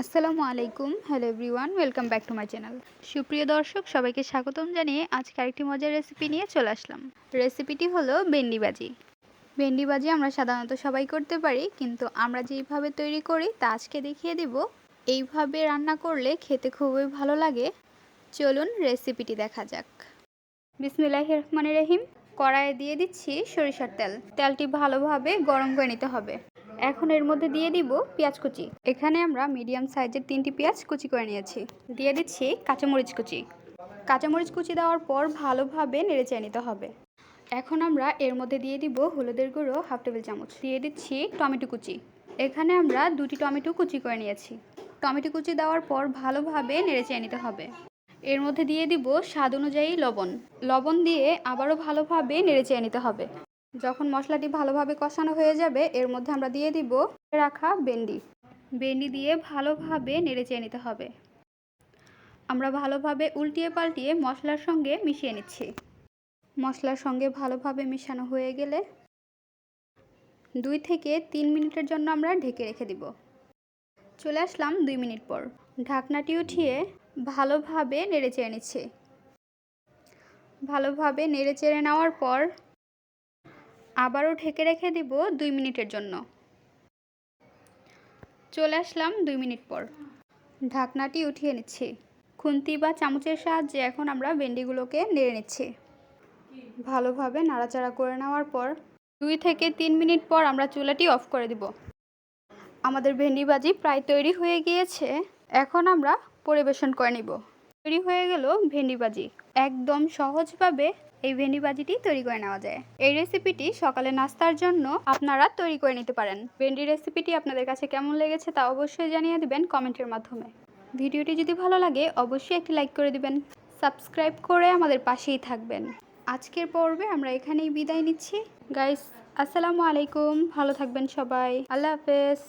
আসসালামু আলাইকুম, hello everyone, welcome back to my channel. সুপ্রিয় দর্শক, সবাইকে স্বাগতম জানিয়ে আজকে আরেকটি মজার রেসিপি নিয়ে চলে আসলাম। রেসিপিটি হলো ভেন্ডি ভাজি। ভেন্ডি ভাজি আমরা সাধারণত সবাই করতে পারি, কিন্তু আমরা যেইভাবে তৈরি করি তা আজকে দেখিয়ে দেব। এইভাবে রান্না করলে খেতে খুবই ভালো লাগে। চলুন রেসিপিটি দেখা যাক। বিসমিল্লাহির রহমানির রহিম। কড়াইয়ে দিয়ে দিচ্ছি সরিষার তেল। তেলটি ভালোভাবে গরম করে নিতে হবে। এখন এর মধ্যে দিয়ে দিব পেঁয়াজ কুচি। এখানে আমরা মিডিয়াম সাইজের 3টি পেঁয়াজ কুচি করে নিয়েছি। দিয়ে দিচ্ছি কাঁচামরিচ কুচি। কাঁচামরিচ কুচি দেওয়ার পর ভালোভাবে নেড়েচেড়ে নিতে হবে। এখন আমরা এর মধ্যে দিয়ে দিব হলুদের গুঁড়ো 1/2 টেবিল চামচ। দিয়ে দিচ্ছি টমেটো কুচি। এখানে আমরা 2টি টমেটো কুচি করে নিয়েছি। টমেটো কুচি দেওয়ার পর ভালোভাবে নেড়েচেড়ে নিতে হবে। এর মধ্যে দিয়ে দিব স্বাদ অনুযায়ী লবণ। লবণ দিয়ে আবারও ভালোভাবে নেড়েচেড়ে নিতে হবে। যখন মশলাটি ভালোভাবে কষানো হয়ে যাবে, এর মধ্যে আমরা দিয়ে দিব রাখা ভেন্ডি। ভেন্ডি দিয়ে ভালোভাবে নেড়েচেড়ে নিতে হবে। আমরা ভালোভাবে উল্টিয়ে পাল্টিয়ে মশলার সঙ্গে মিশিয়ে নিচ্ছি। মশলার সঙ্গে ভালোভাবে মিশানো হয়ে গেলে 2 থেকে 3 মিনিটের জন্য আমরা ঢেকে রেখে দিব। চলে আসলাম 2 মিনিট পর। ঢাকনাটি উঠিয়ে ভালোভাবে নেড়েচেড়ে নিচ্ছি। ভালোভাবে নেড়েচেড়ে নেওয়ার পর আবারও ঢেকে রেখে দিব 2 মিনিটের জন্য। চলে আসলাম 2 মিনিট পর। ঢাকনাটি উঠিয়ে নিচ্ছি। খুন্তি বা চামচের সাহায্যে এখন আমরা ভেন্ডিগুলোকে নেড়ে নিচ্ছি। ভালোভাবে নাড়াচাড়া করে নেওয়ার পর 2 থেকে 3 মিনিট পর আমরা চুলাটি অফ করে দিব। আমাদের ভেন্ডি ভাজি প্রায় তৈরি হয়ে গিয়েছে। এখন আমরা পরিবেশন করে নিব। তৈরি হয়ে গেল ভেন্ডি ভাজি। একদম সহজভাবে এই ভেন্ডি ভাজিটি তৈরি করে নেওয়া যায়। এই রেসিপিটি সকালে নাস্তার জন্য আপনারা তৈরি করে নিতে পারেন। ভেন্ডি রেসিপিটি আপনাদের কাছে কেমন লেগেছে তা অবশ্যই জানিয়ে দিবেন কমেন্টের মাধ্যমে। ভিডিওটি যদি ভালো লাগে অবশ্যই একটি লাইক করে দিবেন। সাবস্ক্রাইব করে আমাদের পাশেই থাকবেন। আজকের পর্বে আমরা এখানেই বিদায় নিচ্ছি। গাইস, আসসালামু আলাইকুম, ভালো থাকবেন সবাই। আল্লাহ হাফেজ।